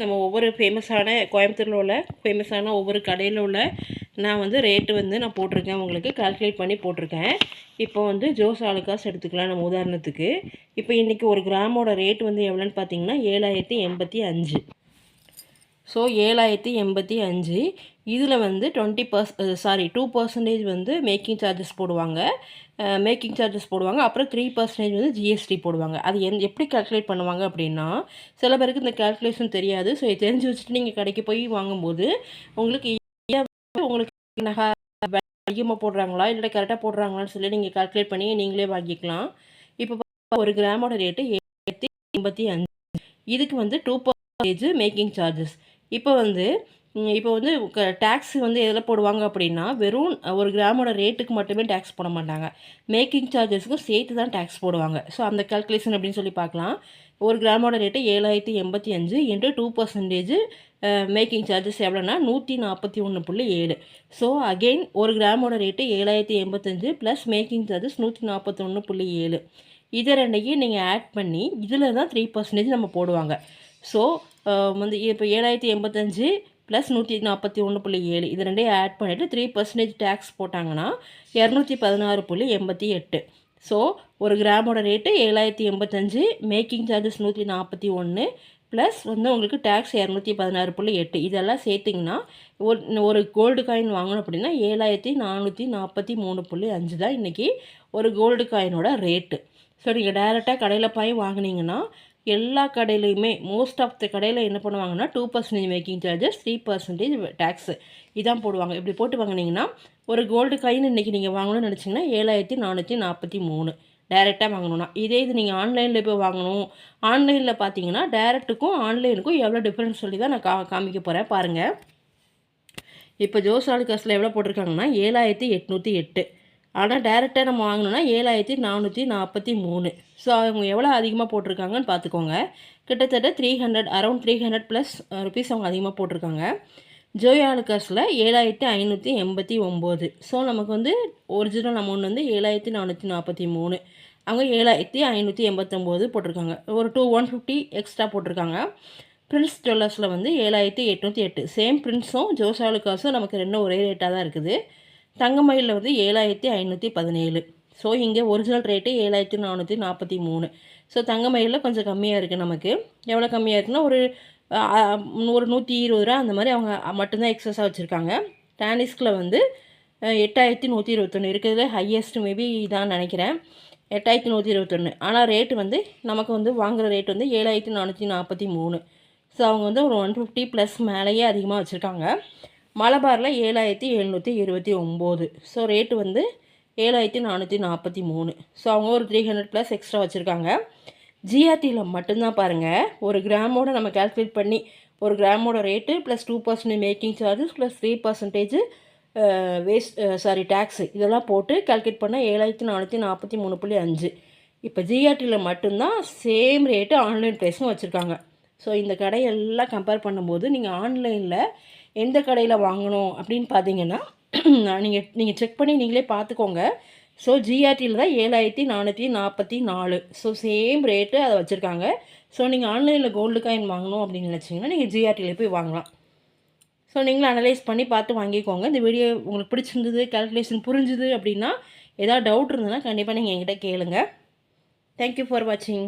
நம்ம ஒவ்வொரு ஃபேமஸான கோயம்புத்தூரில் உள்ள ஃபேமஸான ஒவ்வொரு கடையில் உள்ள நான் வந்து ரேட்டு வந்து நான் போட்டிருக்கேன், உங்களுக்கு கால்குலேட் பண்ணி போட்டிருக்கேன். இப்போ வந்து ஜோஸ் ஆலுக்காஸ் எடுத்துக்கலாம் நம்ம உதாரணத்துக்கு. இப்போ இன்றைக்கி ஒரு கிராமோட ரேட் வந்து எவ்வளோன்னு பார்த்தீங்கன்னா 7085. ஸோ 7085. இதில் வந்து 2% வந்து மேக்கிங் சார்ஜஸ் போடுவாங்க. அப்புறம் 3% வந்து ஜிஎஸ்டி போடுவாங்க. அது எப்படி கால்குலேட் பண்ணுவாங்க அப்படின்னா, சில பேருக்கு இந்த கால்குலேஷன் தெரியாது. ஸோ இதை தெரிஞ்சு வச்சுட்டு நீங்கள் கடைக்கு போய் வாங்கும்போது உங்களுக்கு உங்களுக்கு நகை அதிகமாக போடுறாங்களா இல்லை கரெக்டாக போடுறாங்களான்னு சொல்லி நீங்கள் கால்குலேட் பண்ணி நீங்களே வாங்கிக்கலாம். இப்போ ஒரு கிராமோட ரேட்டு 7085. இதுக்கு வந்து 2% மேக்கிங் சார்ஜஸ். இப்போ வந்து டேக்ஸ் வந்து எதில் போடுவாங்க அப்படின்னா, வெறும் ஒரு கிராமோட ரேட்டுக்கு மட்டுமே டேக்ஸ் போட மாட்டாங்க, மேக்கிங் சார்ஜஸ்க்கும் சேர்த்து தான் டேக்ஸ் போடுவாங்க. ஸோ அந்த கால்குலேஷன் அப்படின்னு சொல்லி பார்க்கலாம். ஒரு கிராமோட ரேட்டு 7085 இன்ட்டு 2% மேக்கிங் சார்ஜஸ் எவ்வளோனா 141.7. ஸோ அகெயின் ஒரு கிராமோட ரேட்டு 7085 ப்ளஸ் மேக்கிங் சார்ஜஸ் 141.7. இதை ரெண்டையும் நீங்கள் ஆட் பண்ணி இதில் தான் 3% நம்ம போடுவாங்க. ஸோ வந்து இப்போ 7085 ப்ளஸ் 141.7 இது ரெண்டையும் ஆட் பண்ணிவிட்டு 3% டேக்ஸ் போட்டாங்கன்னா 216.88. ஸோ ஒரு கிராமோட ரேட்டு 7085, மேக்கிங் சார்ஜஸ் 141 ப்ளஸ் வந்து உங்களுக்கு டேக்ஸ் 216.8. இதெல்லாம் சேர்த்திங்கன்னா ஒரு கோல்டு காயின் வாங்கணும் அப்படின்னா 7443.5 தான் இன்றைக்கி ஒரு கோல்டு காயினோட ரேட்டு. ஸோ நீங்கள் டைரெக்டாக கடையில் போய் வாங்கினீங்கன்னா எல்லா கடையிலையுமே மோஸ்ட் ஆஃப் த கடையில் என்ன பண்ணுவாங்கன்னா 2% மேக்கிங் சார்ஜஸ், 3% டேக்ஸு இதான் போடுவாங்க. இப்படி போட்டு வாங்கினீங்கன்னா ஒரு கோல்டு காயின் இன்றைக்கி நீங்கள் வாங்கணும்னு நினச்சிங்கன்னா 7443 டைரெக்டாக வாங்கணும்னா. இதே இது நீங்கள் ஆன்லைனில் போய் வாங்கணும், ஆன்லைனில் பார்த்தீங்கன்னா டைரெக்ட்டுக்கும் ஆன்லைனுக்கும் எவ்வளோ டிஃப்ரென்ஸ் சொல்லி தான் நான் காமிக்க போகிறேன் பாருங்கள். இப்போ ஜோஸ் ஆலுக்காஸில் எவ்வளோ போட்டிருக்காங்கன்னா 7808. ஆனால் டைரெக்டாக நம்ம வாங்கினோன்னா 7443. ஸோ அவங்க எவ்வளோ அதிகமாக போட்டிருக்காங்கன்னு பார்த்துக்கோங்க. கிட்டத்தட்ட அரௌண்ட் 300 ப்ளஸ் ருபீஸ் அவங்க அதிகமாக போட்டிருக்காங்க. ஜோஸ் ஆலுக்காஸில் 7589. ஸோ நமக்கு வந்து ஒரிஜினல் அமௌண்ட் வந்து 7443. அவங்க 7589 போட்டிருக்காங்க. ஒரு 150 எக்ஸ்ட்ரா போட்டிருக்காங்க. பிரின்ஸ் ஜுவல்லர்ஸில் வந்து 7808. சேம் பிரின்ஸும் ஜோஸ் ஆலுக்காஸும் நமக்கு ரெண்டும் ஒரே ரேட்டாக தான் இருக்குது. தங்கமயிலில் வந்து 7517. ஸோ இங்கே ஒரிஜினல் ரேட்டு 7443. ஸோ தங்கமயிலில் கொஞ்சம் கம்மியாக இருக்குது. நமக்கு எவ்வளோ கம்மியாக இருக்குன்னா ஒரு 120 ரூபா அந்த மாதிரி அவங்க மட்டும்தான் எக்ஸஸாக வச்சுருக்காங்க. டானிஸ்கில் வந்து 8121 இருக்கிறதுல ஹையஸ்ட் மேபி இதான் நினைக்கிறேன், 8121. ஆனால் ரேட்டு வந்து நமக்கு வந்து வாங்குகிற ரேட் வந்து 7443. ஸோ அவங்க வந்து ஒரு 150 ப்ளஸ் மேலேயே அதிகமாக வச்சுருக்காங்க. மலபாரில் 7729. ஸோ ரேட்டு வந்து 7443. ஸோ அவங்க ஒரு 300 ப்ளஸ் எக்ஸ்ட்ரா வச்சுருக்காங்க. ஜிஆர்டியில் மட்டும்தான் பாருங்கள், ஒரு கிராமோட நம்ம கால்குலேட் பண்ணி ஒரு கிராமோட rate plus 2% making charges plus 3% tax இதெல்லாம் போட்டு கால்குலேட் பண்ணால் 7443.5. இப்போ ஜிஆர்டியில் மட்டும்தான் சேம் ரேட்டு ஆன்லைன் ப்ரைஸும் வச்சுருக்காங்க. ஸோ இந்த கடையெல்லாம் கம்பேர் பண்ணும்போது நீங்கள் ஆன்லைனில் எந்த கடையில் வாங்கணும் அப்படின்னு பார்த்தீங்கன்னா நீங்கள் செக் பண்ணி நீங்களே பார்த்துக்கோங்க. ஸோ ஜிஆர்டியில் தான் 7444. ஸோ சேம் ரேட்டு அதை வச்சுருக்காங்க. ஸோ நீங்கள் ஆன்லைனில் கோல்டு காயின் வாங்கணும் அப்படின்னு நினச்சிங்கன்னா நீங்கள் ஜிஆர்டியில் போய் வாங்கலாம். ஸோ நீங்களும் அனலைஸ் பண்ணி பார்த்து வாங்கிக்கோங்க. இந்த வீடியோ உங்களுக்கு பிடிச்சிருந்தது, கால்குலேஷன் புரிஞ்சுது அப்படின்னா ஏதாவது டவுட் இருந்ததுன்னா கண்டிப்பாக நீங்கள் என்கிட்ட கேளுங்க. தேங்க்யூ ஃபார் வாட்சிங்.